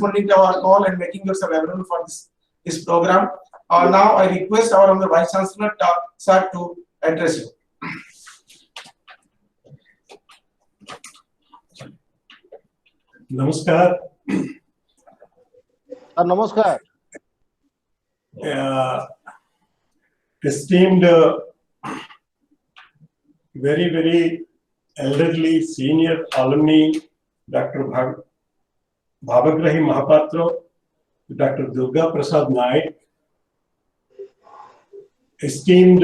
responding to our call and making yourself available for this program. Now I request our Honorable Vice Chancellor, sir, to address you. Namaskar. Namaskar. Esteemed, very, very elderly senior alumni, Dr. Bhabagrahi Mahapatra, Dr. Durga Prasad Naik, esteemed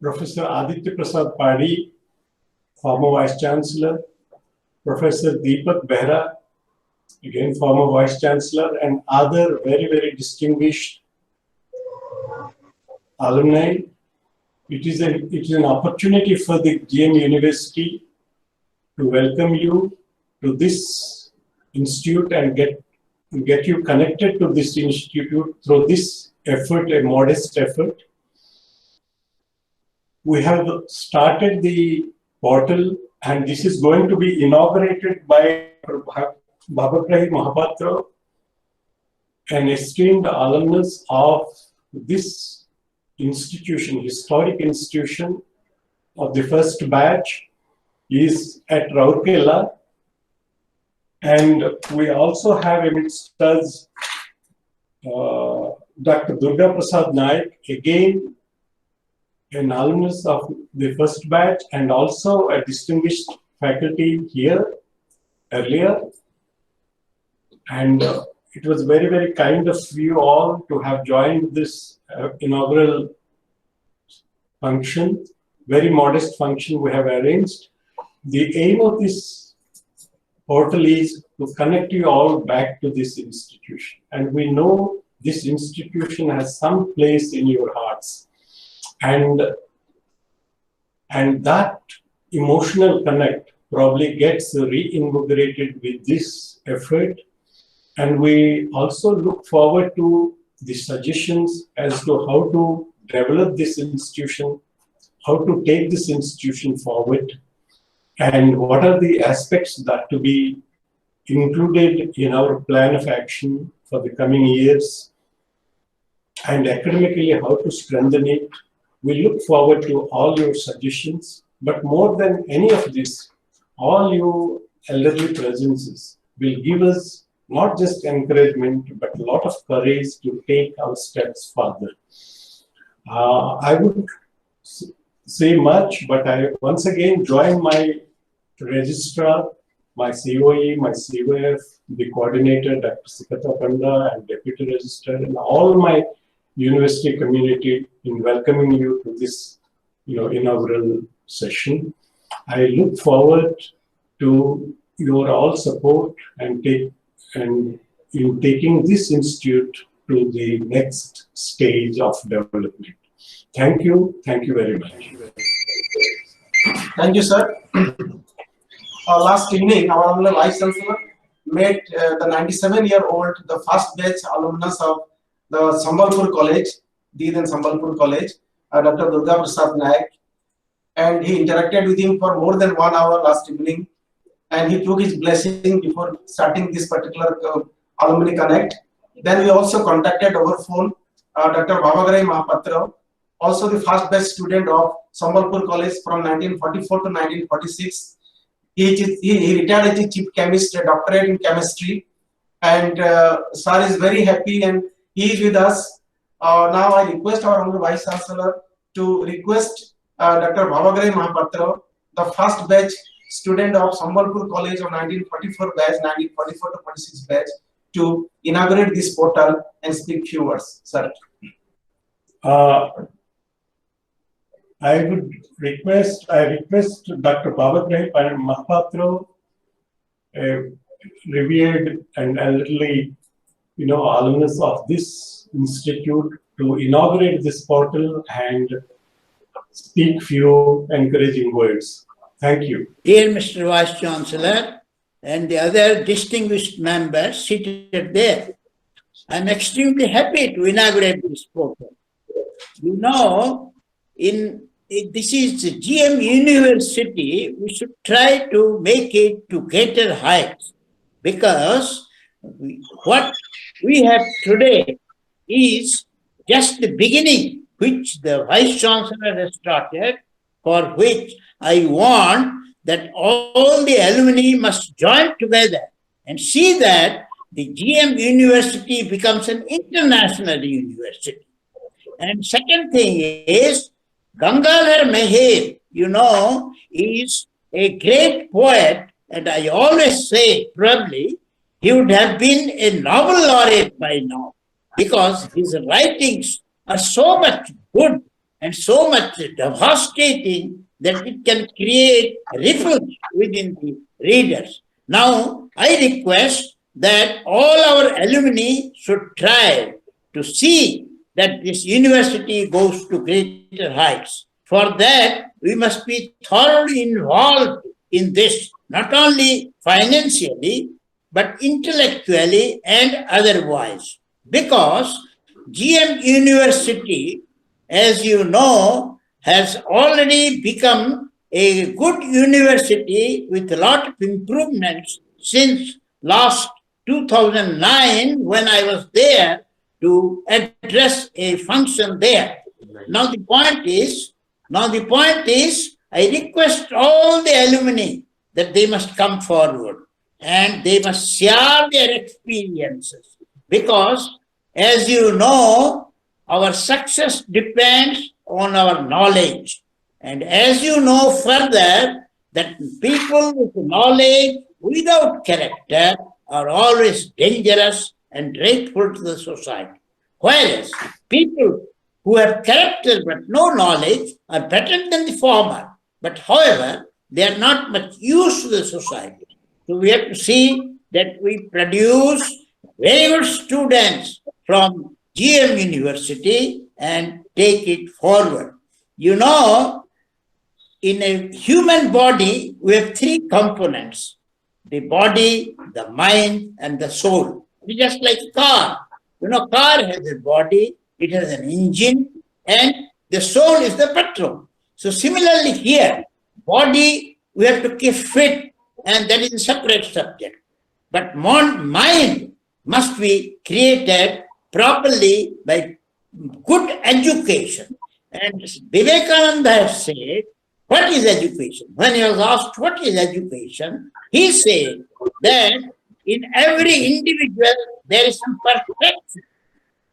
Professor Aditya Prasad Padi, former Vice Chancellor, Professor Deepak Behra, again former Vice Chancellor, and other very, very distinguished alumni. It is an opportunity for the GM University to welcome you to this institute and get you connected to this institute through this effort, a modest effort. We have started the portal, and this is going to be inaugurated by Bhabagrahi Mahapatra, an esteemed alumnus of this institution, historic institution of the first batch, is at Rourkela. And we also have amidst us Dr. Durga Prasad Naik, again an alumnus of the first batch and also a distinguished faculty here earlier. And it was very, very kind of you all to have joined this inaugural function, very modest function we have arranged. The aim of this portal is to connect you all back to this institution. And we know this institution has some place in your hearts. And that emotional connect probably gets reinvigorated with this effort. And we also look forward to the suggestions as to how to develop this institution, how to take this institution forward, and what are the aspects that to be included in our plan of action for the coming years, and academically how to strengthen it. We look forward to all your suggestions, but more than any of this, all your elderly presences will give us not just encouragement, but a lot of courage to take our steps further. I would say much, but I once again join my registrar, my COE, my COF, the coordinator, Dr. Sikata Panda, and deputy registrar, and all my university community in welcoming you to this inaugural session. I look forward to your all support and in taking this institute to the next stage of development. Thank you very much. Thank you, sir. Last evening, our Honorable Vice Chancellor met the 97-year-old, the first batch alumnus of the Sambalpur College, Deed and Sambalpur College, Dr. Durga Prasad Naik, and he interacted with him for more than 1 hour last evening, and he took his blessing before starting this particular alumni connect. Then we also contacted over phone Dr. Bhabagrahi Mahapatra, also the first batch student of Sambalpur College from 1944 to 1946. He retired as a chief chemist, a doctorate in chemistry, and sir is very happy and he is with us. Now I request our Honorable Vice Chancellor to request Dr. Bhabagrahi Mahapatra, the first batch student of Sambalpur College of 1944 batch, 1944 to 46 batch, to inaugurate this portal and speak few words, sir. I request Dr. Bhabagrahi Mahapatra, a revered and elderly, alumnus of this institute, to inaugurate this portal and speak few encouraging words. Thank you. Dear Mr. Vice Chancellor and the other distinguished members seated there, I am extremely happy to inaugurate this portal. This is the GM University. We should try to make it to greater heights, because What we have today is just the beginning, which the Vice Chancellor has started, for which I want that all the alumni must join together and see that the GM University becomes an international university. And second thing is, Gangadhar Meher, is a great poet, and I always say, probably, he would have been a Nobel laureate by now, because his writings are so much good and so much devastating that it can create ripples within the readers. Now, I request that all our alumni should try to see that this university goes to greater heights. For that, we must be thoroughly involved in this, not only financially, but intellectually and otherwise. Because GM University, as you know, has already become a good university with a lot of improvements since last 2009 when I was there to address a function there. Now the point is, I request all the alumni that they must come forward and they must share their experiences, because as you know, our success depends on our knowledge. And as you know further, that people with knowledge without character are always dangerous and dreadful to the society. Whereas people who have character but no knowledge are better than the former. But however, they are not much use to the society. So we have to see that we produce very good students from GM University and take it forward. You know, in a human body, we have three components: the body, the mind, and the soul. It's just like a car. You know, car has a body, it has an engine, and the soul is the petrol. So similarly here, body we have to keep fit, and that is a separate subject. But mind must be created properly by good education. And Vivekananda has said, what is education? When he was asked what is education, he said that in every individual there is some perfection.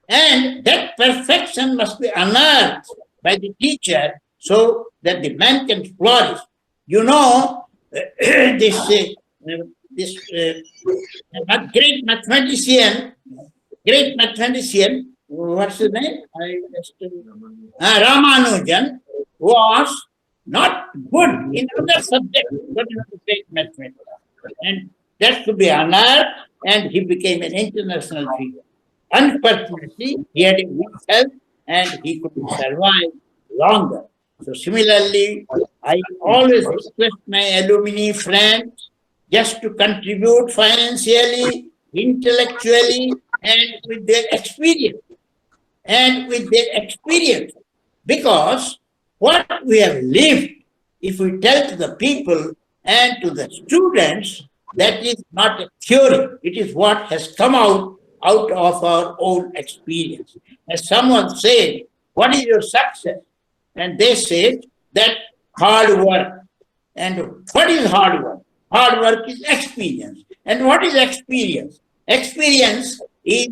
And that perfection must be unearthed by the teacher so that the man can flourish. You know, this great mathematician, what's his name? Ramanujan was not good in other subjects, but in the great mathematics. And that could be unearthed, and he became an international figure. Unfortunately, he had a weak health and he couldn't survive longer. So similarly, I always request my alumni friends just to contribute financially, intellectually, and with their experience. Because what we have lived, if we tell to the people and to the students, that is not a theory. It is what has come out of our own experience. As someone said, what is your success? And they said that hard work. And what is hard work? Hard work is experience. And what is experience? Experience is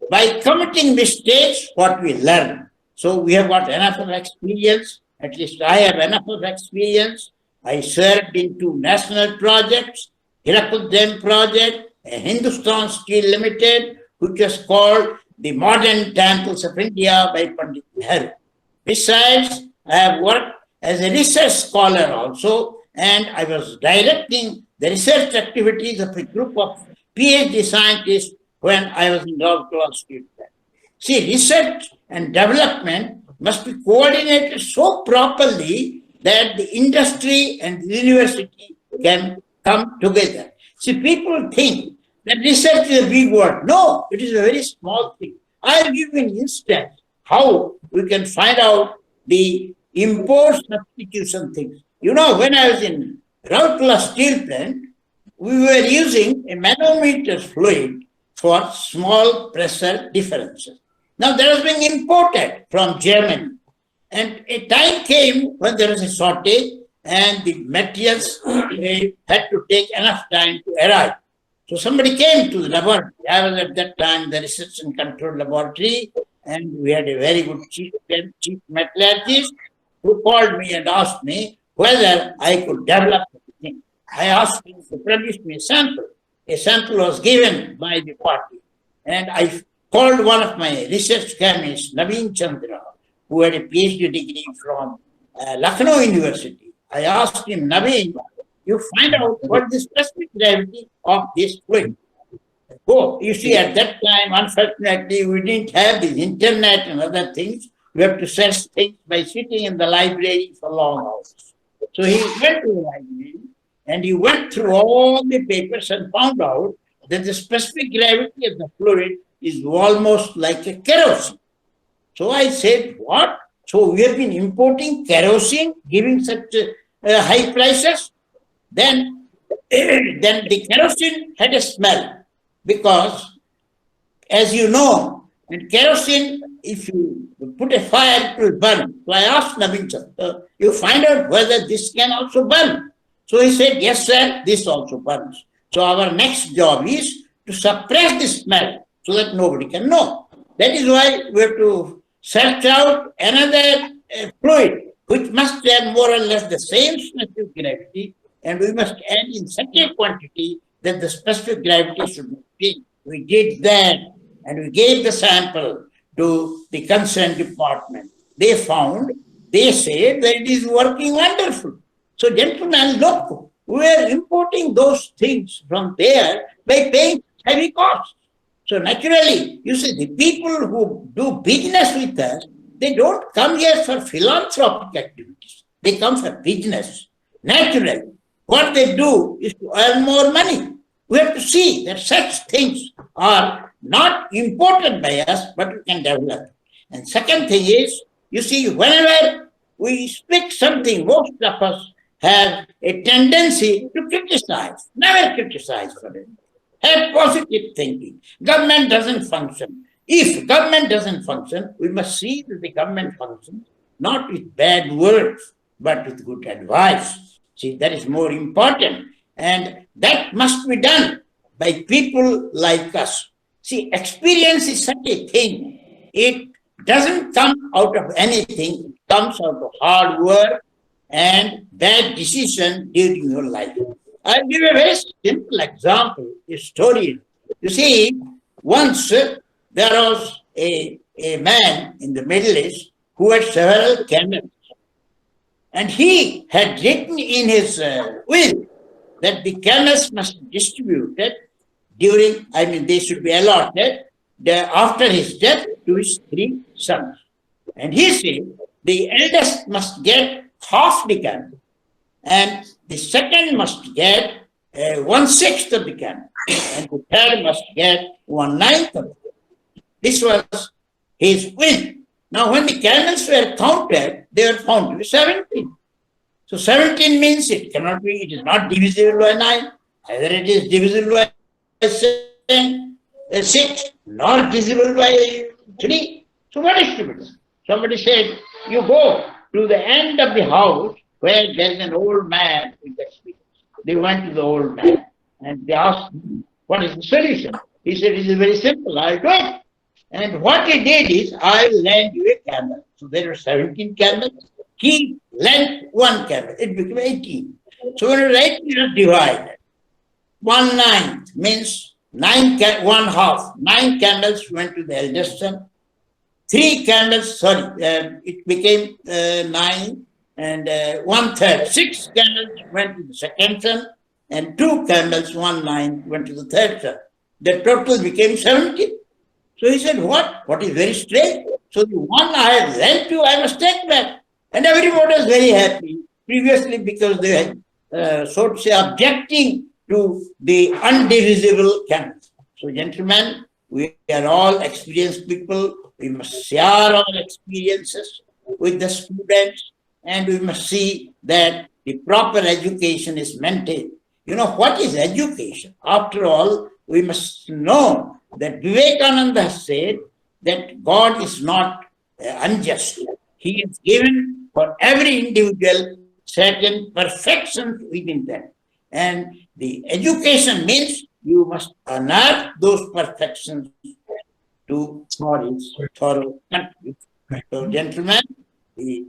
by committing mistakes, what we learn. So we have got enough of experience. At least I have enough of experience. I served in 2 national projects, Hirakuddin project, Hindustan Steel Limited, which was called the Modern Temples of India by Pandit Nehru. Besides, I have worked as a research scholar also, and I was directing the research activities of a group of PhD scientists when I was in Rourkela Steel Plant. See, research and development must be coordinated so properly that the industry and the university can come together. See, people think that research is a big word. No, it is a very small thing. I'll give you an instance how we can find out the import substitution things. You know, when I was in Rourkela Steel Plant, we were using a manometer fluid for small pressure differences. Now that was being imported from Germany. And a time came when there was a shortage and the materials had to take enough time to arrive. So somebody came to the laboratory. I was at that time the research and control laboratory, and we had a very good chief metallurgist who called me and asked me whether I could develop anything. I asked him to produce me a sample. A sample was given by the party, and I called one of my research chemists, Naveen Chandra, who had a PhD degree from Lucknow University. I asked him, Naveen, you find out what is the specific gravity of this fluid. Oh, you see, at that time, unfortunately, we didn't have the internet and other things. We have to search things by sitting in the library for long hours. So he went to the library and he went through all the papers and found out that the specific gravity of the fluid is almost like a kerosene. So I said, what? So we have been importing kerosene, giving such high prices? Then the kerosene had a smell because, as you know, in kerosene, if you put a fire, it will burn. So I asked Naveen Chandra, you find out whether this can also burn. So he said, yes, sir, this also burns. So our next job is to suppress the smell so that nobody can know. That is why we have to search out another fluid which must have more or less the same specific gravity, and we must add in such a quantity that the specific gravity should not change. We did that, and we gave the sample to the concerned department. They found, they said that it is working wonderful. So gentlemen, look, we are importing those things from there by paying heavy costs. So naturally, you see, the people who do business with us, they don't come here for philanthropic activities. They come for business. Naturally, what they do is to earn more money. We have to see that such things are not imported by us, but we can develop. And second thing is, you see, whenever we speak something, most of us have a tendency to criticize. Never criticize for it. Have positive thinking. Government doesn't function. If government doesn't function, we must see that the government functions not with bad words, but with good advice. See, that is more important. And that must be done by people like us. See, experience is such a thing. It doesn't come out of anything. It comes out of hard work and bad decision during your life. I'll give a very simple example, a story. You see, once there was a man in the Middle East who had several camels. And he had written in his will that the camels must be distributed during, they should be allotted after his death to his 3 sons. And he said the eldest must get half the camel, and the second must get 1/6 of the camel, and the third must get 1/9 of the camel. This was his will. Now, when the camels were counted, they were found to be 17. So 17 means it cannot be, it is not divisible by 9, either it is divisible by 6, nor divisible by 3. So what is to be done? Somebody said, you go to the end of the house where there is an old man with experience. They went to the old man and they asked him, what is the solution? He said, it is very simple, I'll do it. And what he did is, I'll lend you a camel. So there are 17 camels. He lent 1 camel. It became 18. So when it was 18, it was divided. 1/9 means 1/2. 9 camels went to the eldest son. 3 camels, it became 9 and 1/3. 6 camels went to the second son, and 2 camels, 1/9, went to the third son. The total became 17. So he said, what? What is very strange? So the one I have lent you, I must take back. And everybody was very happy previously because they had, so to say, objecting to the undivisible camels. So gentlemen, we are all experienced people. We must share our experiences with the students, and we must see that the proper education is maintained. You know, what is education? After all, we must know that Vivekananda has said that God is not unjust. He has given for every individual certain perfections within them. And the education means you must unearth those perfections to his thorough country. So, gentlemen, the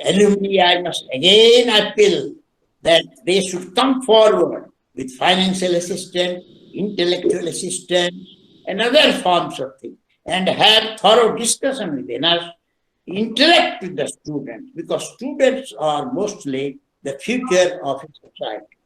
alumni, I must again appeal that they should come forward with financial assistance, intellectual assistance, and other forms of things, and have thorough discussion within us, interact with the students, because students are mostly the future of a society.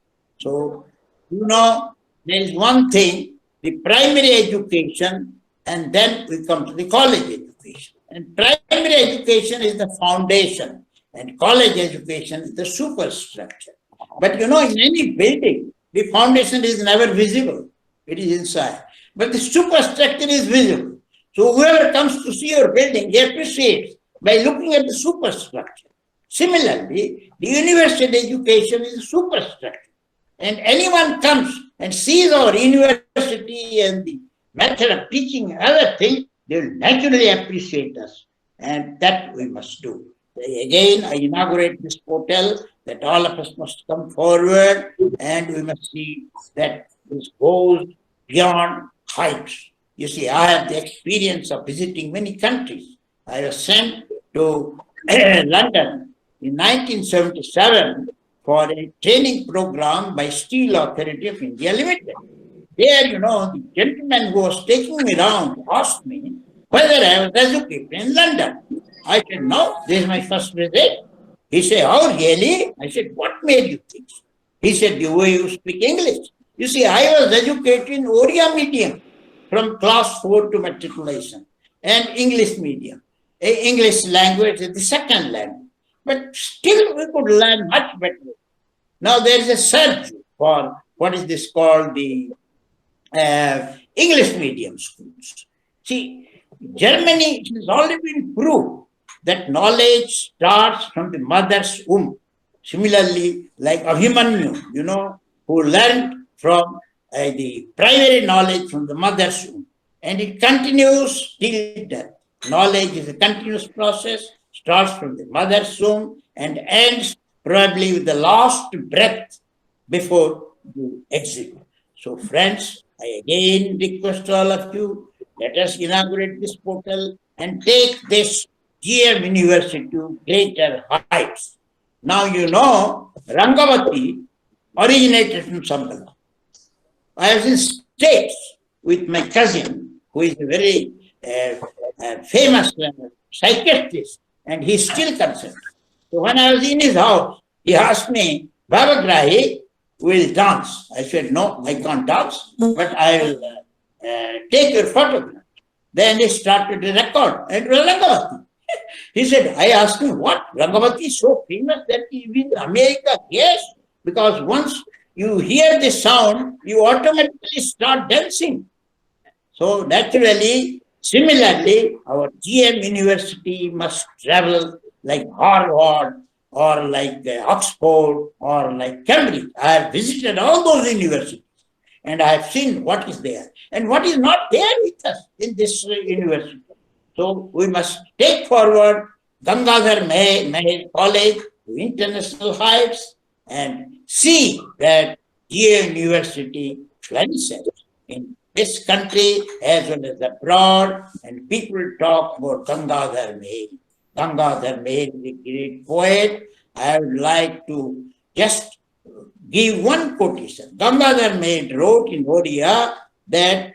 So, you know, there is one thing, the primary education, and then we come to the college education. And primary education is the foundation, and college education is the superstructure. But you know, in any building, the foundation is never visible. It is inside. But the superstructure is visible. So whoever comes to see your building, he appreciates by looking at the superstructure. Similarly, the university education is a superstructure. And anyone comes and sees our university and the method of teaching and other things, they will naturally appreciate us. And that we must do. Again, I inaugurate this portal that all of us must come forward, and we must see that this goes beyond heights. You see, I have the experience of visiting many countries. I was sent to London in 1977 for a training program by Steel Authority of India Limited. There, you know, the gentleman who was taking me around asked me whether I was educated in London. I said, no, this is my first visit. He said, oh, really? I said, what made you think so? He said, the way you speak English. You see, I was educated in Oriya medium from class 4 to matriculation, and English medium. English language is the second language. But still we could learn much better. Now there is a surge for what is this called, the English medium schools. See, Germany, it has already been proved that knowledge starts from the mother's womb. Similarly, like Abhimanyu, you know, who learned from the primary knowledge from the mother's womb. And it continues till death. Knowledge is a continuous process, starts from the mother's womb and ends probably with the last breath before you exit. So, friends, I again request all of you, let us inaugurate this portal and take this GM University to greater heights. Now, you know, Rangavati originated from Sambala. I was in States with my cousin, who is a very famous psychiatrist, and he's still concerned. So when I was in his house, he asked me, Baba Grahi will dance. I said, no, I can't dance, but I will take your photograph. Then they started to record, and it was Rangavati. He said, I asked him, what? Rangavati is so famous that he's in America? Yes, because once you hear the sound, you automatically start dancing. So naturally, similarly, our GM University must travel like Harvard or like Oxford or like Cambridge. I have visited all those universities and I have seen what is there and what is not there with us in this university. So we must take forward Gangadhar Meher College to international heights and see that GM University flourishes in this country as well as abroad, and people talk about Gangadhar Meher. Gangadhar Meher is a great poet. I would like to just give one quotation. Gangadhar Meher wrote in Odia that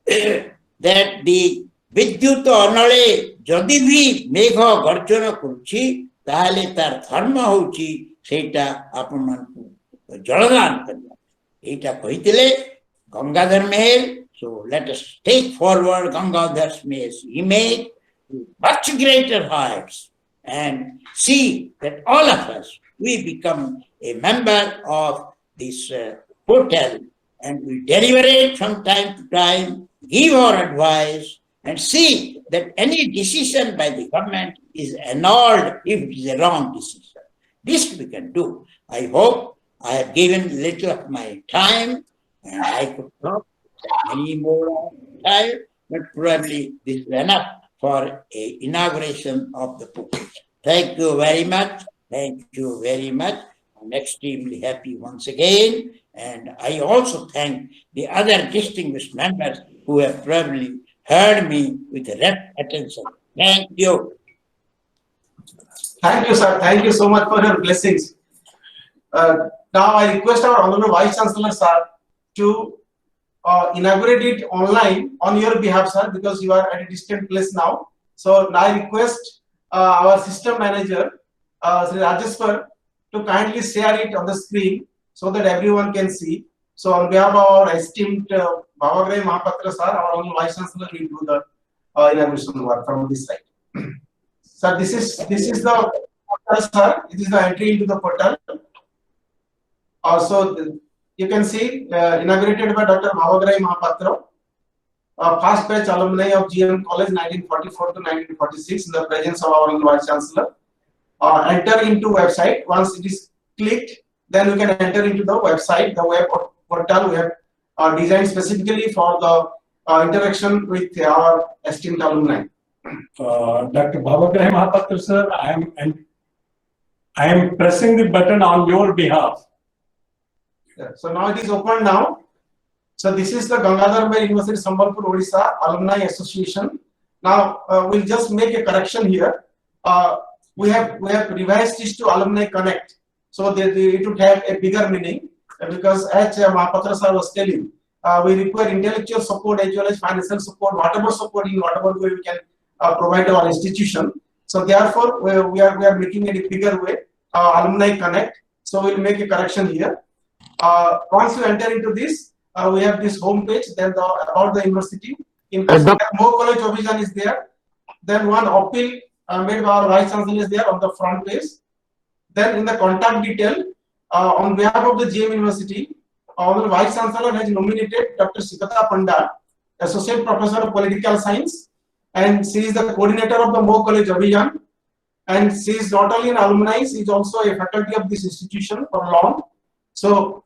that the Vidyut Anale Jadi bhi megha garjana kuruchi, tahale tar dharma hochi, seita apamanku jaladan kariya. Eita kahitile Gangadhar Meher. So let us take forward Gangadhar Meher's image to much greater heights and see that all of us, we become a member of this portal and we deliberate from time to time, give our advice and see that any decision by the government is annulled if it is a wrong decision. This we can do. I hope I have given little of my time, and I could talk many more time, but probably this is enough for a inauguration of the pulpit. Thank you very much. Thank you very much. I'm extremely happy once again, and I also thank the other distinguished members who have probably heard me with rapt attention. Thank you. Thank you, sir. Thank you so much for your blessings. Now I request our Honorable Vice Chancellor, sir, to inaugurate it online on your behalf, sir, because you are at a distant place now. So now I request our system manager, Sri Rajeshwar, to kindly share it on the screen so that everyone can see. So on behalf of our esteemed Bhavagrai Mahapatra, sir, our Honorable Vice Chancellor will do the inauguration work from this side. Sir, this is the portal, sir. This is the entry into the portal. Also, you can see inaugurated by Dr. Bhavagrai Mahapatra, first batch alumni of GM College 1944 to 1946 in the presence of our Vice Chancellor. Enter into website. Once it is clicked, then we can enter into the website, the web portal we have designed specifically for the interaction with our esteemed alumni. Dr. Bhavagrai Mahapatra, sir, I am pressing the button on your behalf. So now it is open now. So this is the Gangadhar Mai University Sambalpur Odisha Alumni Association. Now we'll just make a correction here. We have revised this to Alumni Connect, so it would have a bigger meaning, because as Mahapatra sir was telling, we require intellectual support as well as financial support, whatever support in whatever way we can provide to our institution. So therefore we are making it a bigger way, Alumni Connect. So we'll make a correction here. Once you enter into this, we have this home page, then about the university. In More College Abhijan is there. Then one appeal made by our Vice Chancellor is there on the front page. Then in the contact detail, on behalf of the GM University, our Vice Chancellor has nominated Dr. Sikata Panda, Associate Professor of Political Science, and she is the coordinator of the More College Abhijan. And she is not only an alumni, she is also a faculty of this institution for long. So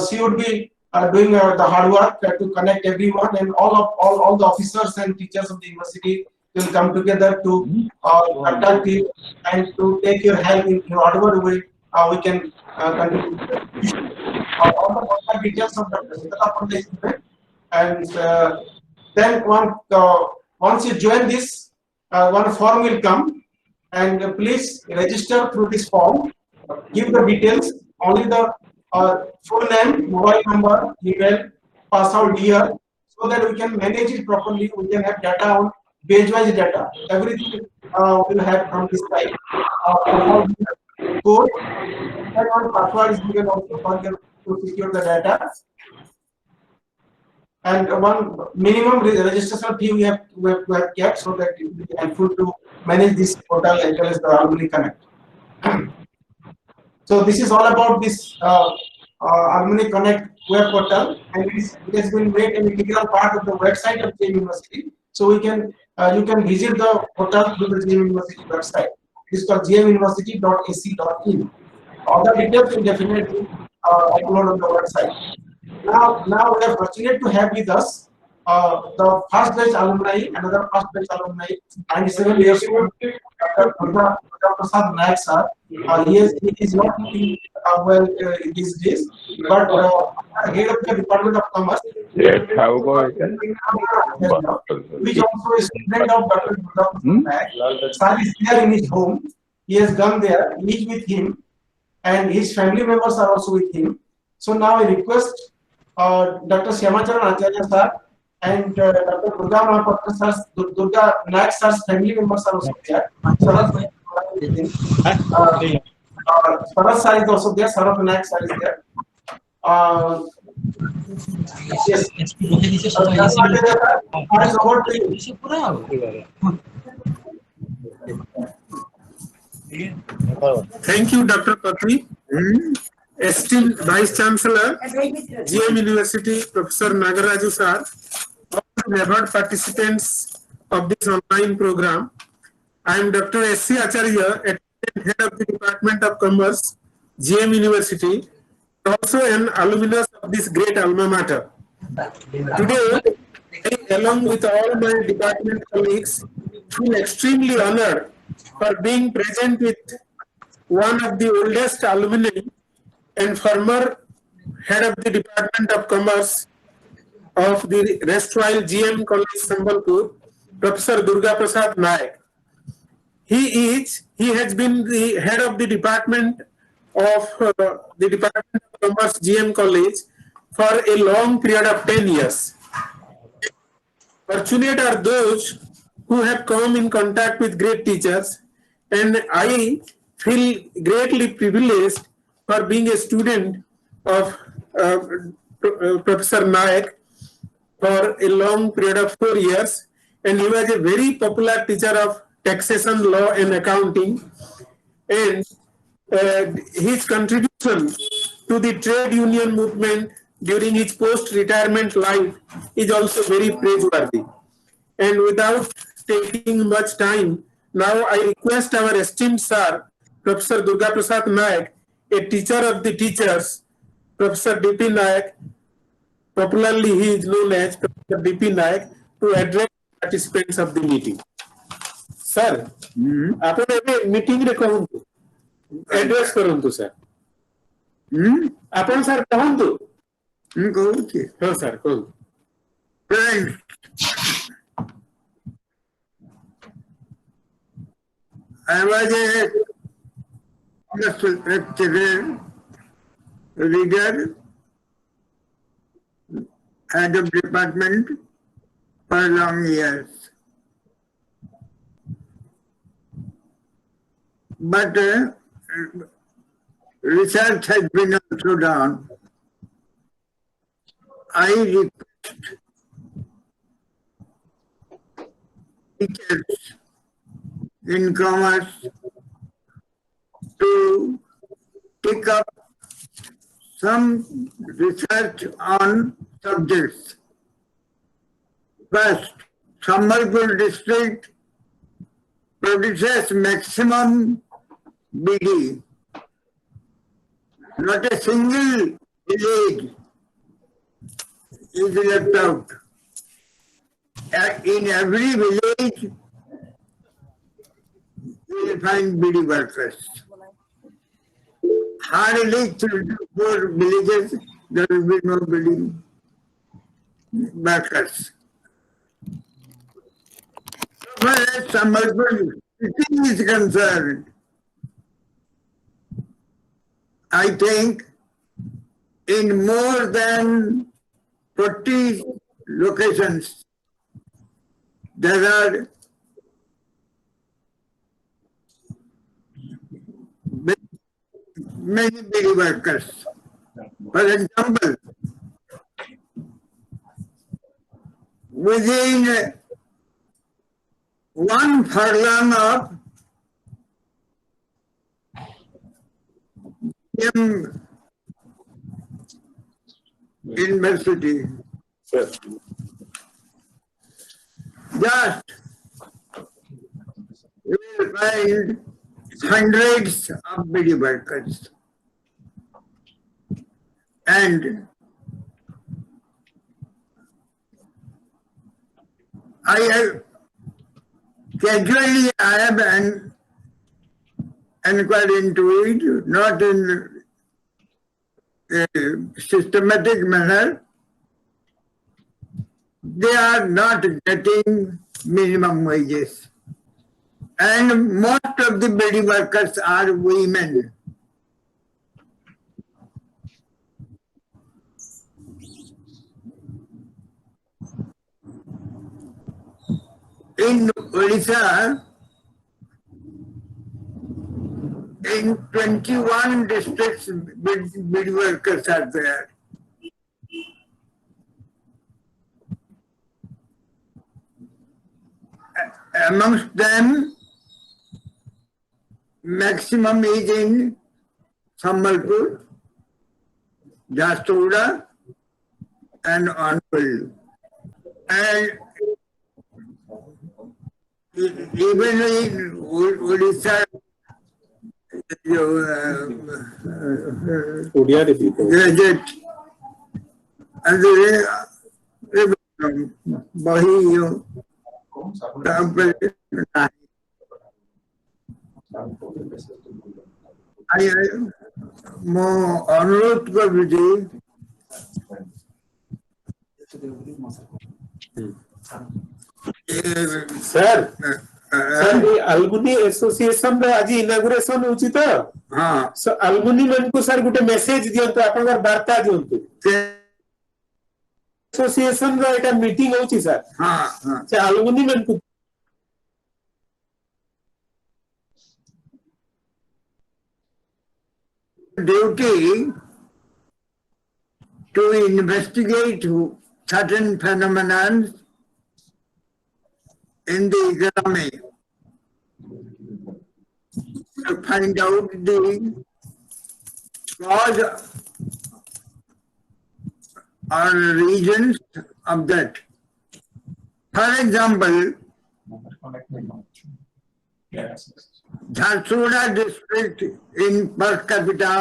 she would be doing the hard work to connect everyone, and all the officers and teachers of the university will come together to contact you and to take your help in whatever way we can contribute. All the contact details of Dr. Sikata Panda is there, and then once you join this, one form will come, and please register through this form. Give the details, only the full name, mobile number, email, pass out year, so that we can manage it properly. We can have data on page-wise data. Everything will have from this type. Code and one password is given also for them to secure the data. And one minimum registration fee we have kept, so that it will be helpful to manage this portal as well as the Alumni Connect. So this is all about this Alumni Connect web portal, and it has been made an integral part of the website of GM University. So you can visit the portal through the GM University website. It is called gmuniversity.ac.in. All the details will definitely upload on the website. Now we are fortunate to have with us the first batch alumni, another first batch alumni, 97 years old, Dr. Prasad Nayak sir. He is not doing well these days, but head of the Department of Commerce, which also is student of Dr. Prasad Nayak. Sir is there in his home. He has gone there, he is with him, and his family members are also with him. So now I request Dr. Syamacharan Acharya sir and Dr. Durga Mahapatra sir, Durga Nayak sir's family members are also there. Sarat sir is also there, Sarat Nayak sir is there. Yes. Thank you, Dr. Patni. Esteemed Vice Chancellor, GM University, Professor Nagaraju sir, all the revered participants of this online program. I am Dr. S.C. Acharya, Head of the Department of Commerce, GM University. also an alumnus of this great alma mater. Today, I, along with all my department colleagues, feel extremely honored for being present with one of the oldest alumni and former head of the Department of Commerce of the erstwhile GM College Sambalpur, Professor Durga Prasad Naik. He has been the head of the Department of Commerce GM College for a long period of 10 years. Fortunate are those who have come in contact with great teachers, and I feel greatly privileged for being a student of Professor Naik for a long period of 4 years, and he was a very popular teacher of taxation, law, and accounting. And his contribution to the trade union movement during his post-retirement life is also very praiseworthy. And without taking much time, now I request our esteemed sir, Professor Durga Prasad Naik, a teacher of the teachers, Professor D.P. Naik, popularly he is known as Professor D.P. Naik, to address participants of the meeting. Sir, ଆପଣ ଏବେ ମିଟିଂରେ କହନ୍ତୁ, address କରନ୍ତୁ sir. ଆପଣ sir କହନ୍ତୁ। କହୁଛି ହଁ sir କହନ୍ତୁ। Friends, I was a lecturer, reader, head of department for long years. But research has been also done. I request teachers in commerce to take up some research on subjects. First, Sambalpur district produces maximum BD. Not a single village is left out. In every village, you will find BD workers. Hardly 3 to 4 villages, there will be no BD workers. As far as Sambalpur city is concerned, I think in more than 40 locations, there are many BD workers. For example, within 1 furlong of University, just you will find hundreds of BD workers. And I have casually inquired into it, not in a systematic manner. They are not getting minimum wages. And most of the BD workers are women. In Odisha, in 21 districts, BD workers are there. Amongst them, maximum is in Sambalpur, Jharsuguda, and Anpal. And even in Odisha, Odia रे people. graduate and बही ମୁଁ ଅନୁରୋଧ କରୁଛି sir sir ये अलुमिनी association रे आज inauguration होची तो हाँ सो अलुमिनी मन को सर गुटे मेसेज दियंतु आपनकर वार्ता दियंतु एसोसिएशन रो एटा मीटिंग होची सर हाँ हाँ से अलुमिनी मन को duty to investigate certain phenomena in the economy, to find out the cause or reasons of that. For example, Jharsuguda district in per capita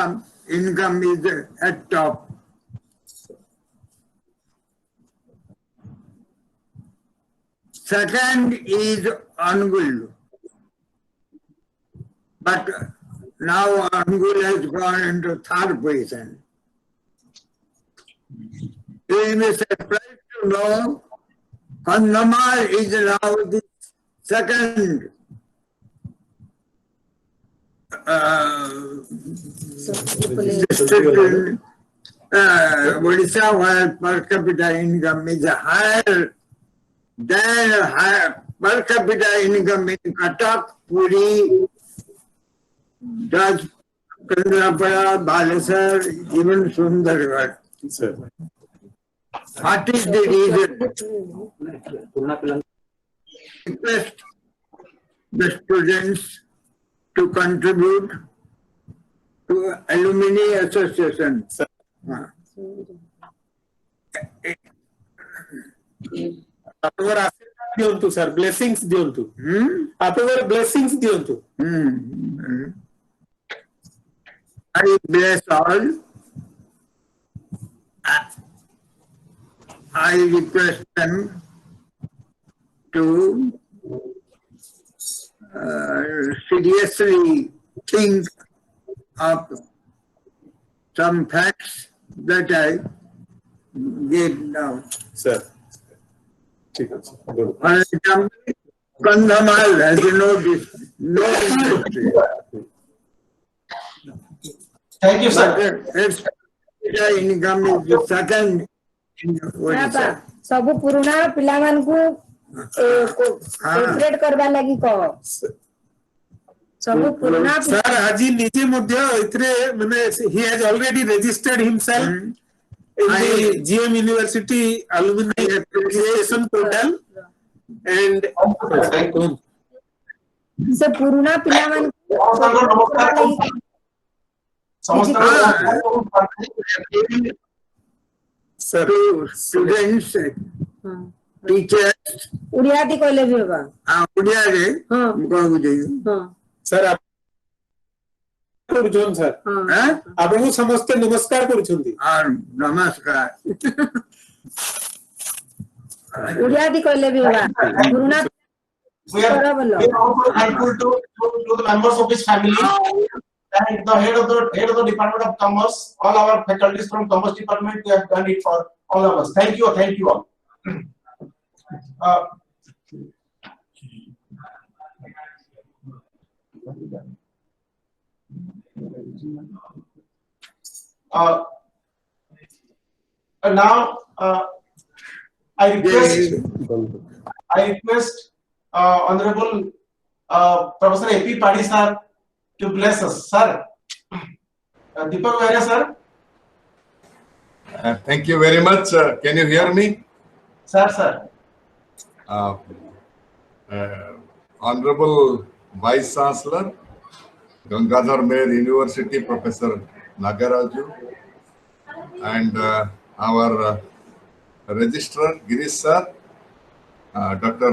income is at top. Second is Angul. But now Angul has gone into third position. You will be surprised to know Kandhamar is now the second district in Odisha where per capita income is higher than per capita income in Cuttack, Puri, Kendrapada, Balasar, even Sundargarh. Sir What is the reason? Request the students to contribute to alumni association. आपनकर आशीर्वाद दियंतु sir blessings दियंतु आपनकर blessings दियंतु I bless all. I request them to seriously think of some facts that I gave now. Sir ठीक है sir For example, Kandhamar has no industry. Thank you, sir. But its income is the second in Odisha. सब पुराना पिला मान को cooperate करबा लागि कह सब पुराना सर आज निजे मध्य इतरे माने he has already registered himself in the GM University alumni appreciation portal and से पुराना पिला मान सर Students, teachers, उड़िया टी कहले भी होगा उड़िया रे हाँ कौन बुझेगी हाँ सर आप करछन सर हैं आपको समस्त नमस्कार करछुंदी और नमस्कार उड़िया टी कहले भी होगा पुराना We are also thankful to the members of his family and the head of the Department of Commerce, all our faculties from Commerce Department. We have done it for all of us. Thank you all. Now I request Honorable Professor A.P. Padhi sir to bless us. Sir, Deepak Vaira sir. Thank you very much. Can you hear me? Sir. Honorable Vice Chancellor, Gangadhar Mehr University, Professor Nagaraju, and our Registrar Girish sir, Dr.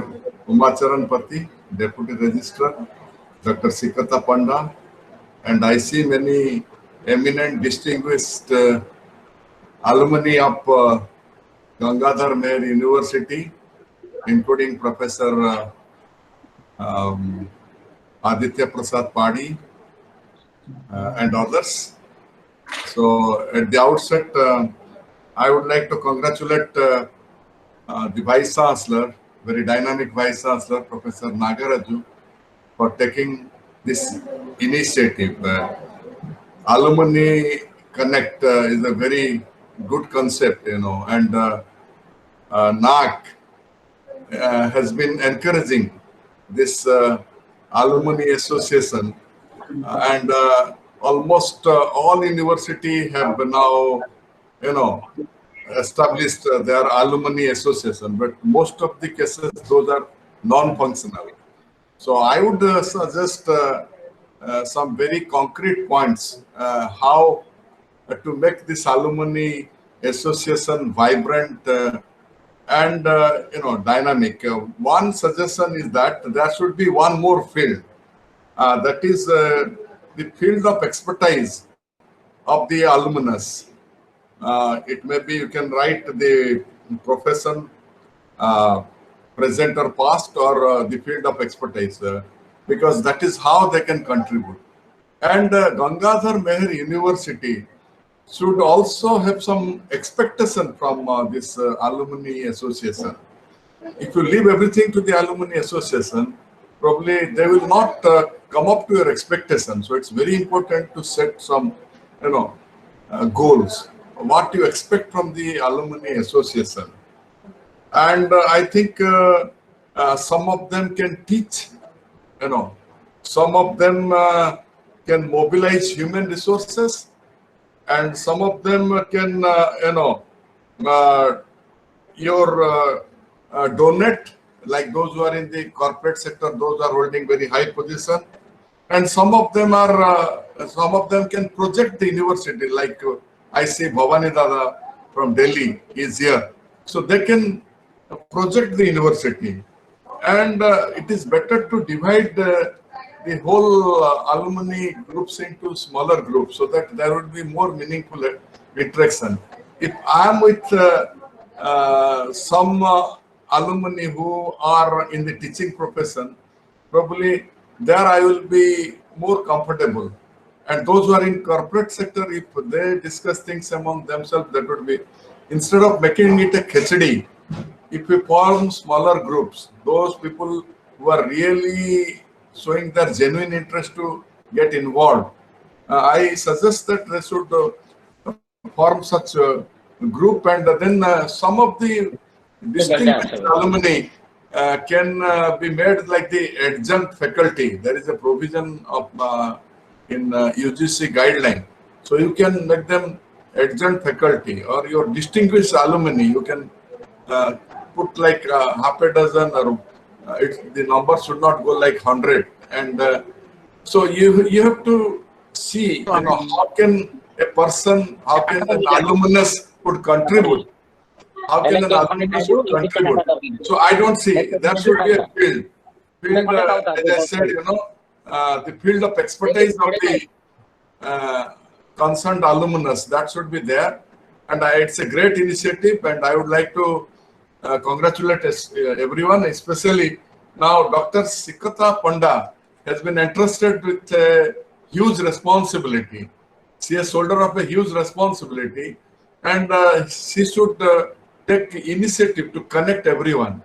Umacharan Pati, Deputy Registrar, Dr. Sikata Panda, and I see many eminent, distinguished alumni of Gangadhar Meher University, including Professor Aditya Prasad Padi and others. So at the outset, I would like to congratulate the Vice Chancellor, very dynamic Vice Chancellor, Professor Nagaraju, for taking this initiative. Alumni Connect is a very good concept, and NAC has been encouraging this alumni association, and almost all university have now, established their alumni association, but most of the cases, those are non-functional. So I would suggest some very concrete points how to make this alumni association vibrant and dynamic. One suggestion is that there should be one more field, that is the field of expertise of the alumnus. It may be you can write the profession, present or past, or the field of expertise, because that is how they can contribute. And Gangadhar Meher University should also have some expectation from this alumni association. If you leave everything to the alumni association, probably they will not come up to your expectation. So it's very important to set some, goals, what you expect from the alumni association. And I think some of them can teach, some of them can mobilize human resources, and some of them can, donate, like those who are in the corporate sector, those are holding very high position, and some of them can project the university, like I see Bhavani Dada from Delhi is here, so they can project the university, and it is better to divide the whole alumni groups into smaller groups, so that there would be more meaningful interaction. If I am with some alumni who are in the teaching profession, probably there I will be more comfortable. And those who are in corporate sector, if they discuss things among themselves, that would be, instead of making it a khechdi, if we form smaller groups, those people who are really showing their genuine interest to get involved, I suggest that they should form such a group, and then some of the distinguished alumni can be made like the adjunct faculty. There is a provision of in UGC guideline, so you can make them adjunct faculty, or your distinguished alumni you can put like half a dozen, or the number should not go like 100. And so you have to see, how can a person, how can an alumnus would contribute? How can an alumnus would contribute? So I don't see, there should be a field, as I said, the field of expertise of the concerned alumnus, that should be there. And it's a great initiative, and I would like to congratulate everyone, especially now Dr. Sikata Panda has been entrusted with a huge responsibility. She is shoulder of a huge responsibility, and she should take initiative to connect everyone.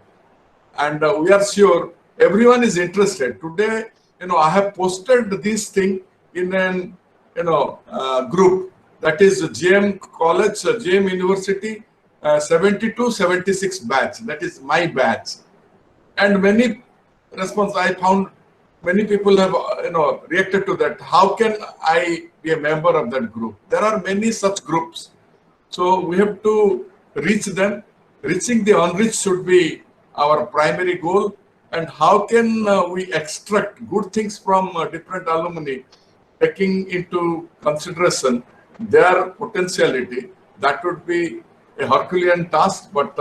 And we are sure everyone is interested. Today, I have posted this thing in an group, that is GM College, GM University 72-76 batch. That is my batch. And many response, I found many people have reacted to that. How can I be a member of that group? There are many such groups. So we have to reach them. Reaching the unreached should be our primary goal. And how can we extract good things from different alumni, taking into consideration their potentiality? That would be a Herculean task, but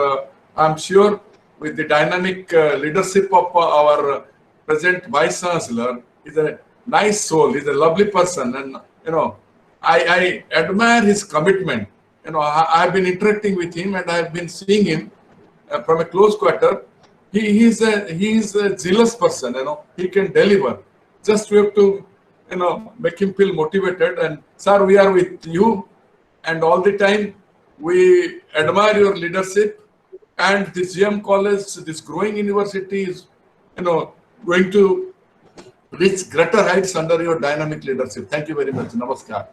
I'm sure with the dynamic leadership of our present Vice Chancellor, is a nice soul. He's a lovely person, and I admire his commitment. I've been interacting with him, and I've been seeing him from a close quarter. He's a zealous person. He can deliver. Just we have to make him feel motivated. And sir, we are with you, and all the time we admire your leadership. And this GM College, this growing university, is going to reach greater heights under your dynamic leadership. Thank you very much. Namaskar.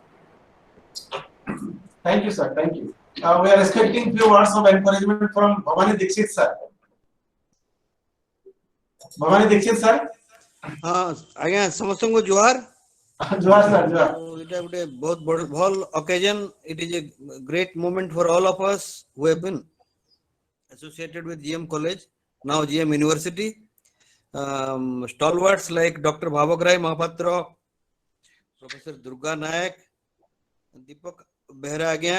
Thank you, sir. Thank you. We are expecting few words of encouragement from Bhavani Dixit, sir. Bhavani Dixit, sir. आज्ञा समस्त को जुहार Juhar, sir. Juhar. इटा गुटे बहुत भल occasion. It is a great moment for all of us who have been associated with GM College, now GM University. Stalwarts like Dr. Bhavagrai Mahapatra, Professor Durga Nayak, Deepak Behra आज्ञा,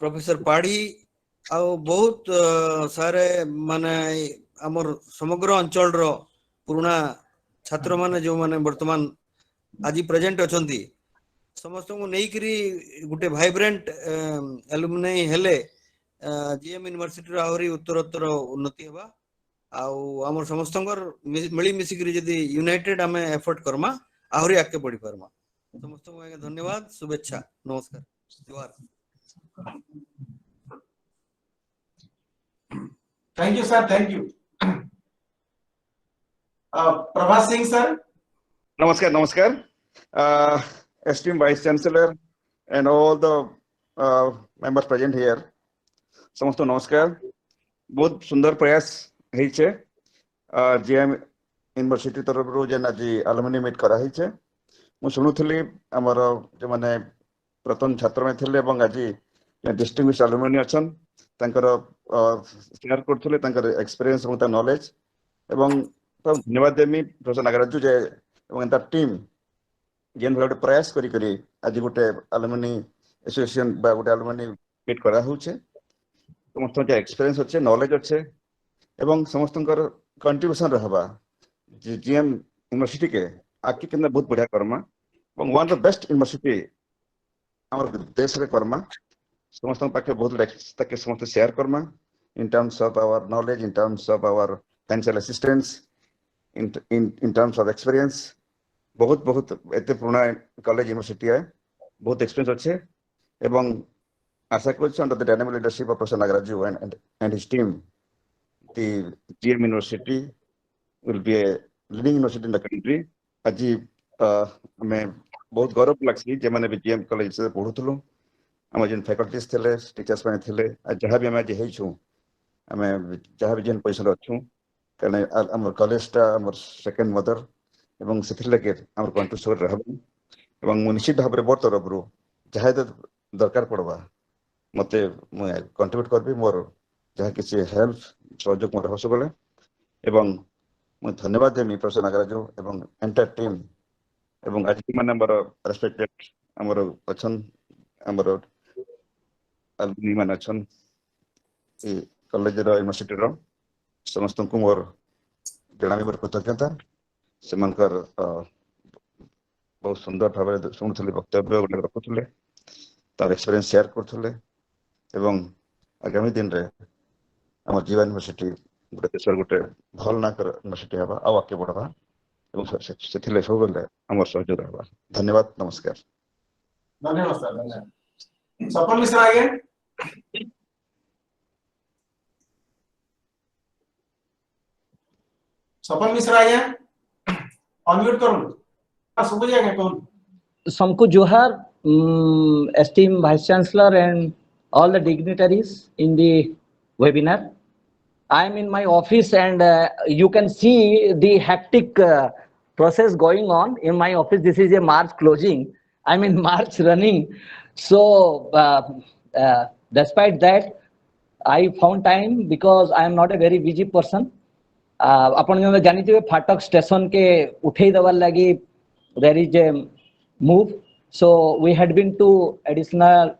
Professor Padhi, ଆଉ ବହୁତ ସାरे ମାନେ ଆମର ସମଗ୍ର ଅଞ୍ଚଳର ପୁରୁଣା ଛାତ୍ର ମାନେ ଯୋଉ ମାନେ ବର୍ତ୍ତମାନ ଆଜି ପ୍ରେଜେଣ୍ଟ ଅଛନ୍ତି ସମସ୍ତଙ୍କୁ ନେଇକିରି ଗୋଟେ ଭାଇବ୍ରାଣ୍ଟ ଆଲୁମିନାଇ ହେଲେ ଜିଏମ୍ ୟୁନିଭର୍ସିଟିର ଆହୁରି ଉତ୍ତରୋତ୍ତର ଉନ୍ନତି ହେବା ଆଉ ଆମର ସମସ୍ତଙ୍କର ମିଳି ମିଶିକିରି ଯଦି ୟୁନାଇଟେଡ୍ ଆମେ ଏଫର୍ଟ କରମା ଆହୁରି ଆଗକେ ବଢି ପାରମା ସମସ୍ତଙ୍କୁ ଆଜ୍ଞା ଧନ୍ୟବାଦ ଶୁଭେଚ୍ଛା ନମସ୍କାର ଜୁହାର Thank you, sir. Thank you. Prabhat Singh, sir. Namaskar, namaskar. Esteemed Vice Chancellor and all the members present here. समस्त नमस्कार बहुत सुंदर प्रयास है जीएम यूनिवर्सिटी तरफ रो जेन आज अलुमिनी मीट करा है मु शुणुली आमर जो माने प्रथम छात्र में थिले एवं आज डिस्टिंग्विश अलुमिनी अछन तांकर शेयर करथुले तांकर एक्सपीरियंस और नॉलेज एवं धन्यवाद देमी प्रोफेसर नागराजु जे एवं एंता टीम जेन भले प्रयास करी करी आज गोटे अलुमिनी एसोसिएशन बा गोटे अलुमिनी मीट करा होचे समस्त एक्सपीरियंस अच्छे नॉलेज अच्छे एवं समस्त कंट्रीब्यूशन रहबा जीएम यूनिवर्सिटी के आगे केना बहुत बढ़िया करमा एवं one of the best university हमर देश रे करमा समस्त पाखे बहुत तक समस्त शेयर करमा in terms of our knowledge in terms of our financial assistance in terms of experience बहुत बहुत एते पुराना कॉलेज यूनिवर्सिटी है बहुत एक्सपीरियंस अच्छे एवं आशा करुच्छे under the dynamic leadership of Professor Nagaraju and his team, the GM University will be a leading university in the country. आज हमें बहुत गौरव लगसी जे माने भी GM कॉलेज से पढुथलो हम जन फैकल्टीज थिले टीचर्स माने थिले जहां भी हम आज हेछु हमें जहां भी जन पैसा रखछु कने हमर कॉलेज ता हमर सेकंड मदर एवं सेथिले के हमर कंट्रीब्यूशन रहबो एवं निश्चित भाबरे बोर्ड तरफरो जहां दरकार पड़बा मते कंट्रीब्यूट करबी मोर जहाँ किसी हेल्प सहयोग मोर हस बोले एवं मैं धन्यवाद देमी प्रोफेसर नागराजु एवं एंटायर टीम एवं आज माने हमर रेस्पेक्टेड हमर अछन हमर अलुमिनी मान अछन ए कॉलेज रो यूनिवर्सिटी रो समस्त को मोर जणामी मोर कृतज्ञता सेमानकर बहुत सुंदर भाव शुणुले वक्तव्य गोटे रखुले तार एक्सपीरियंस शेयर करथुले एवं आगामी दिन रे हमर जीवन यूनिवर्सिटी गोटे देशर गोटे भल ना कर यूनिवर्सिटी हबा आ आके बढ़बा एवं सेथिले सब बेले हमर सहयोग रहबा धन्यवाद नमस्कार धन्यवाद सर धन्यवाद सफल मिश्रा आगे सफल मिश्रा आगे अनम्यूट करो सुबह जाएंगे कौन सबको जोहार esteemed Vice Chancellor and all the dignitaries in the webinar. I am in my office and you can see the hectic process going on in my office. This is a March closing. I'm in March running. So despite that, I found time because I am not a very busy person. अपन जो जानिते हुए फाटक station के उठे दवार लगी there is a move. So we had been to additional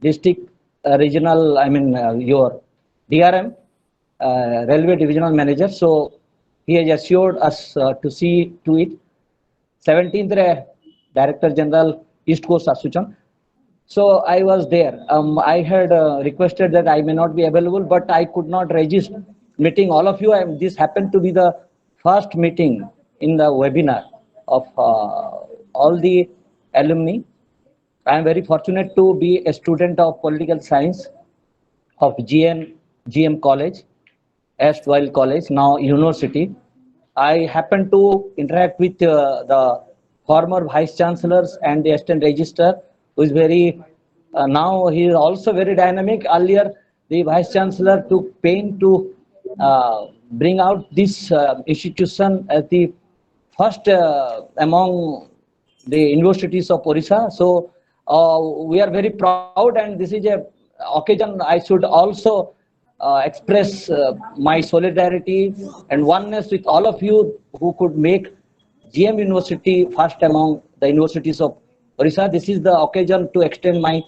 district regional, I mean your DRM, railway divisional manager. So he has assured us to see to it 17th Director General East Coast Association. So I was there. I had requested that I may not be available, but I could not resist meeting all of you. This happened to be the first meeting in the webinar of all the alumni. I am very fortunate to be a student of political science of GM College, erstwhile college, now university. I happen to interact with the former vice chancellors and the assistant registrar, who is very, now he is also very dynamic. Earlier, the vice chancellor took pain to bring out this institution as the first among the universities of Orissa. So we are very proud, and this is a occasion I should also express my solidarity and oneness with all of you who could make GM University first among the universities of Orissa. This is the occasion to extend my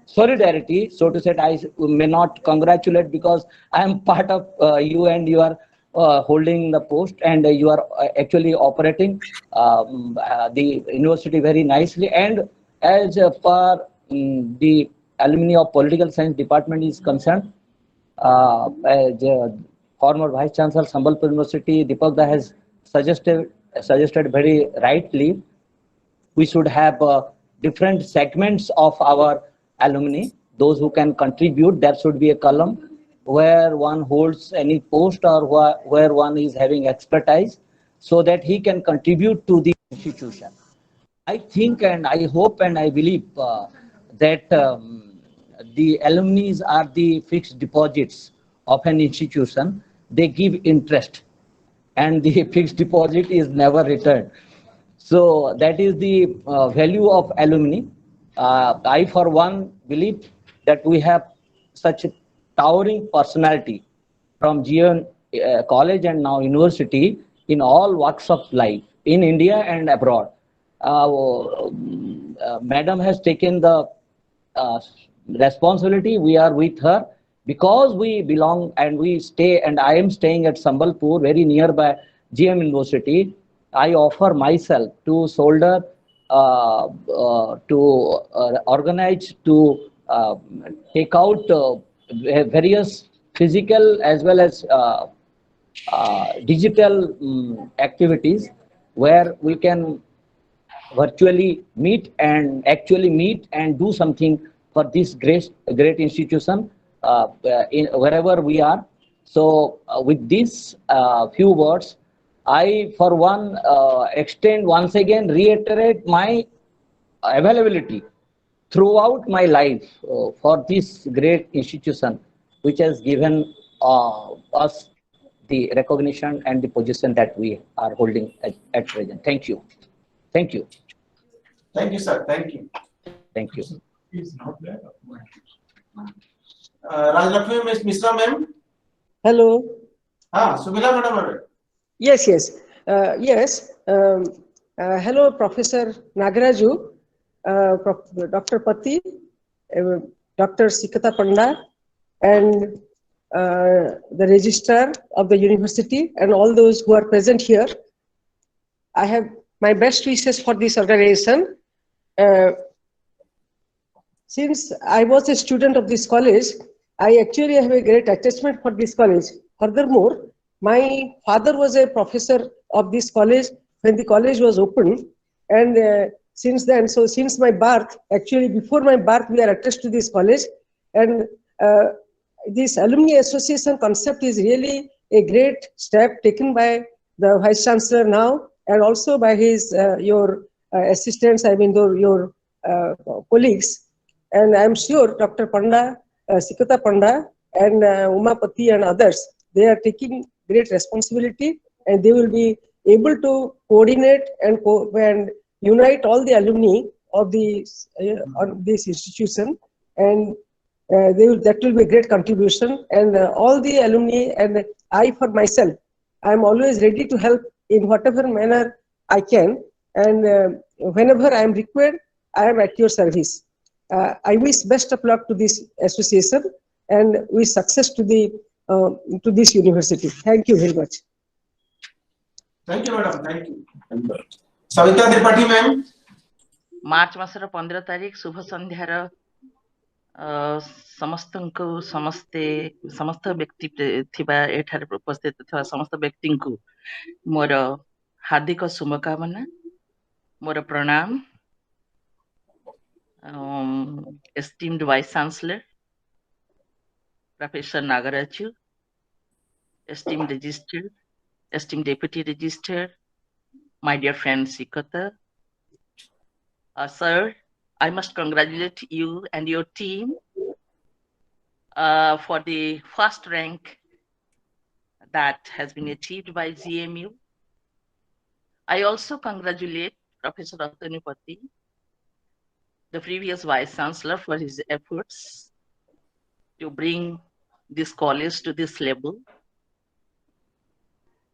solidarity. So to say, I may not congratulate because I am part of you, and you are holding the post, and you are actually operating the university very nicely. And as far the alumni of political science department is concerned, former vice chancellor Sambalpur University Deepak Da has suggested very rightly, we should have different segments of our alumni. Those who can contribute, there should be a column where one holds any post or where one is having expertise, so that he can contribute to the institution. I think, and I hope, and I believe that the alumni are the fixed deposits of an institution. They give interest, and the fixed deposit is never returned. So that is the value of alumni. I, for one, believe that we have such a towering personality from GM College and now university in all walks of life in India and abroad. Madam has taken the responsibility. We are with her because we belong and we stay, and I am staying at Sambalpur, very nearby GM University. I offer myself to solder, to organize, to take out various physical as well as digital activities where we can virtually meet and actually meet and do something for this great institution in wherever we are. So with these few words, I for one extend once again, reiterate my availability throughout my life for this great institution, which has given us the recognition and the position that we are holding at present. Thank you. Thank you. Thank you, sir. Thank you. Thank you. Rajlakshmi Mishra ma'am. Hello. Sumila madam. Yes, yes. Hello, Professor Nagaraju, Dr. Pati, Dr. Sikata Panda, and the registrar of the university, and all those who are present here. I have my best wishes for this organization. Since I was a student of this college, I actually have a great attachment for this college. Furthermore, my father was a professor of this college when the college was opened, and since then, so since my birth, actually before my birth, we are attached to this college, and this alumni association concept is really a great step taken by the vice chancellor now, and also by his your assistants, I mean your colleagues, and I am sure Dr. Panda, Sikata Panda, and Umapati and others, they are taking great responsibility, and they will be able to coordinate and unite all the alumni of this institution, and that will be a great contribution. And all the alumni, and I for myself, I am always ready to help in whatever manner I can, and whenever I am required, I am at your service. I wish best of luck to this association and wish success to this university. Thank you very much. Thank you, madam. Thank you. Savita Tripathi ma'am. मार्च मासर 15 तारिख शुभ संध्यार समस्तଙ୍କୁ समस्त व्यक्ति थिबा एठार उपस्थित थिबा समस्त व्यक्ति को मोर हार्दिक शुभकामना मोर प्रणाम esteemed vice chancellor Professor Nagaraju, esteemed register, esteemed deputy register, my dear friend Sikota. Sir, I must congratulate you and your team for the first rank that has been achieved by GMU. I also congratulate Professor Rattanupati, the previous Vice Chancellor, for his efforts to bring this college to this level.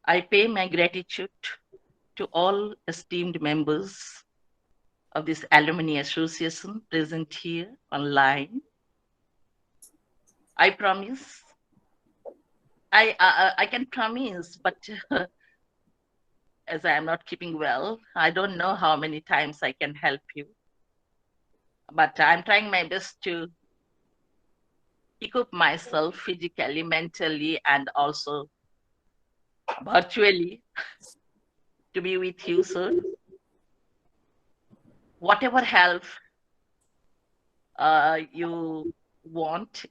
I pay my gratitude to all esteemed members of this alumni association present here online. I promise, I can promise, but as I am not keeping well, I don't know how many times I can help you. But I'm trying my best to equip myself physically, mentally, and also virtually to be with you, sir. Whatever help you want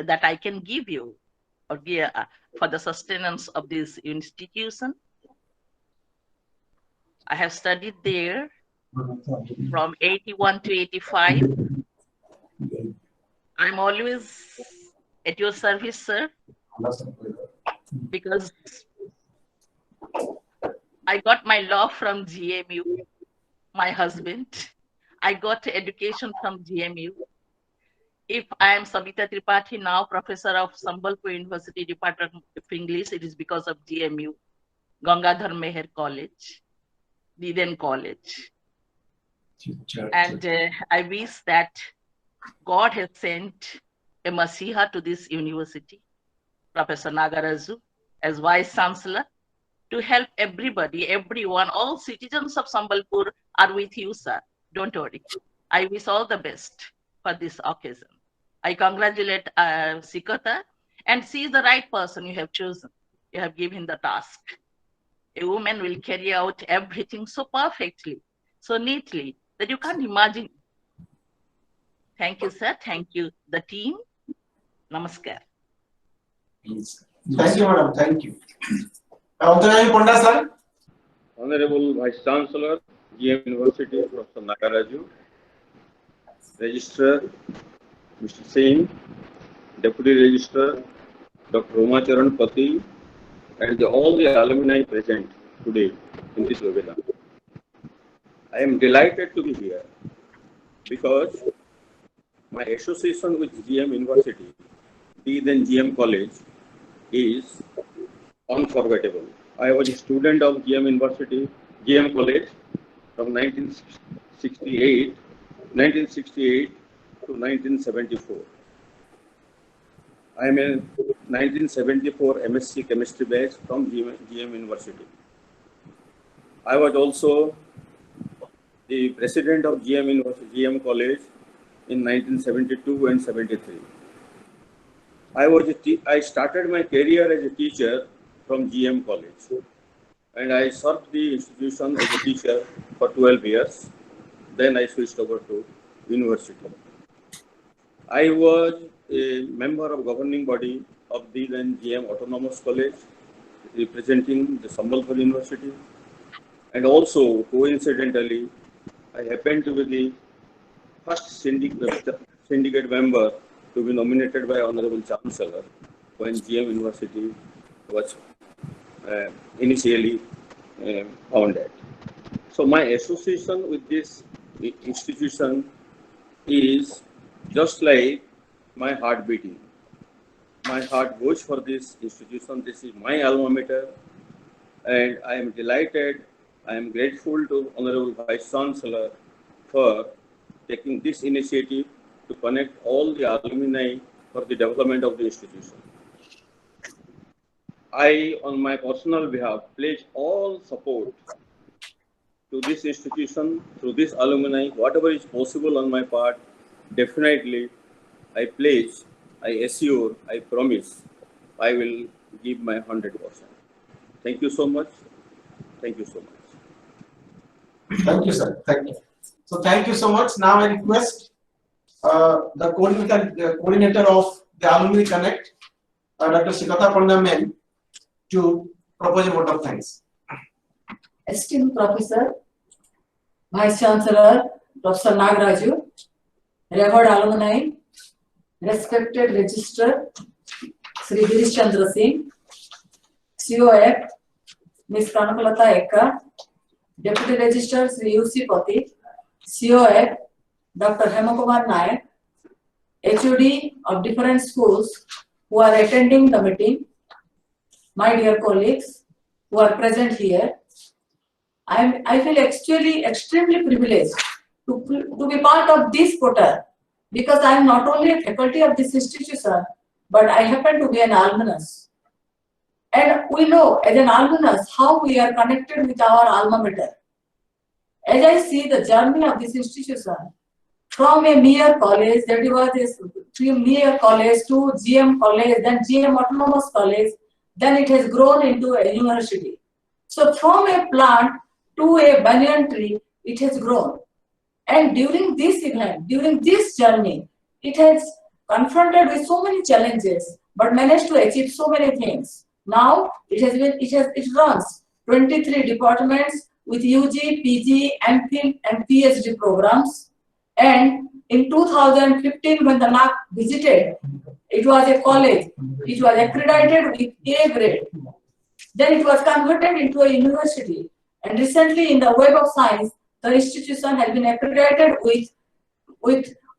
that I can give you or give, for the sustenance of this institution. I have studied there from 81 to 85. I'm always at your service, sir, because I got my law from GMU, my husband. I got education from GMU. If I am Savita Tripathi, now professor of Sambalpur University Department of English, it is because of GMU, Gangadhar Meher College, Diden College. And I wish that God has sent a Masiha to this university, Professor Nagaraju, as Vice Chancellor, to help everybody, everyone, all citizens of Sambalpur are with you, sir. Don't worry. I wish all the best for this occasion. I congratulate Sikota, and she is the right person you have chosen. You have given the task. A woman will carry out everything so perfectly, so neatly, that you can't imagine. Thank you, sir. Thank you, the team. Namaskar. Thank you, madam. Thank you. Abdulrahim Ponda, sir. Honorable Vice Chancellor, GM University, Professor Nagaraju, Registrar, Mr. Singh, Deputy Registrar, Dr. Romacharan Pati, and all the alumni present today in this webinar. I am delighted to be here because my association with GM University, then GM College, is unforgettable. I was a student of GM University, GM College from 1968 to 1974. I am a 1974 MSc Chemistry batch from GM University. I was also the president of GM University, GM College in 1972 and 73. I started my career as a teacher from GM College, and I served the institution as a teacher for 12 years. Then I switched over to university. I was a member of governing body of the then GM Autonomous College, representing the Sambalpur University, and also coincidentally, I happened to be the first syndicate member to be nominated by Honorable Chancellor when GM University was initially founded. So my association with this institution is just like my heart beating. My heart goes for this institution. This is my alma mater, and I am delighted. I am grateful to Honorable Vice Chancellor for taking this initiative to connect all the alumni for the development of the institution. I, on my personal behalf, pledge all support to this institution through this alumni, whatever is possible on my part. Definitely, I pledge, I assure, I promise, I will give my 100%. Thank you so much. Thank you so much. Thank you, sir. Thank you. So thank you so much. Now I request the coordinator of the Alumni Connect, Dr. Shikata Panda ma'am, to propose a vote of thanks. Esteemed Professor, Vice Chancellor, Professor Nagaraju, Revered Alumni, respected Registrar, Sri Girish Chandra Singh, COF, Ms. Kanakalata Ekka, Deputy Registrar, Sri UC Pati, COF, Dr. Hemakumar Nayak, HOD of different schools who are attending the meeting, my dear colleagues who are present here. I feel actually extremely privileged to be part of this portal because I am not only a faculty of this institution, but I happen to be an alumnus. And we know as an alumnus how we are connected with our alma mater. As I see the journey of this institution, from a mere college, that was a mere college to GM college, then GM Autonomous College, then it has grown into a university. So from a plant to a banyan tree, it has grown. And during this event, during this journey, it has confronted with so many challenges, but managed to achieve so many things. Now it runs 23 departments with UG, PG, MPhil, and PhD programs. And in 2015, when the NAAC visited, it was a college. It was accredited with A grade. Then it was converted into a university. And recently, in the Web of Science, the institution has been accredited with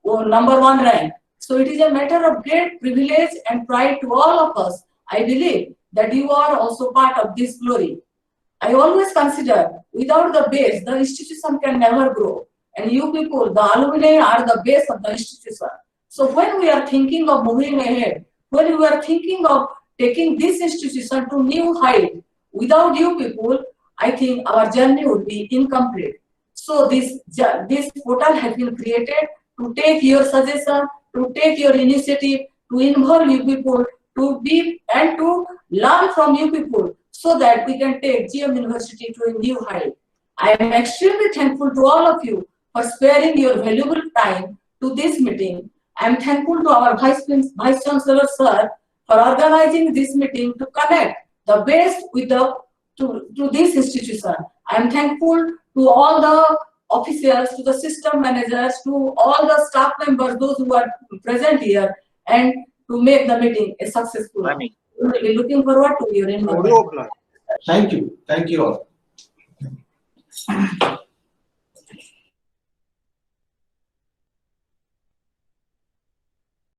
#1 rank. So it is a matter of great privilege and pride to all of us. I believe that you are also part of this glory. I always consider without the base, the institution can never grow. And you people, the alumni, are the base of the institution. So when we are thinking of moving ahead, when we are thinking of taking this institution to new height, without you people, I think our journey would be incomplete. So this portal has been created to take your suggestion, to take your initiative, to involve you people, to be and to learn from you people, so that we can take GM University to a new height. I am extremely thankful to all of you for sparing your valuable time to this meeting. I am thankful to our Vice Chancellor Sir for organizing this meeting to connect the base with to this institution. I am thankful to all the officials, to the system managers, to all the staff members, those who are present here, and to make the meeting a successful one. We will be looking forward to your involvement. Thank you. Thank you all.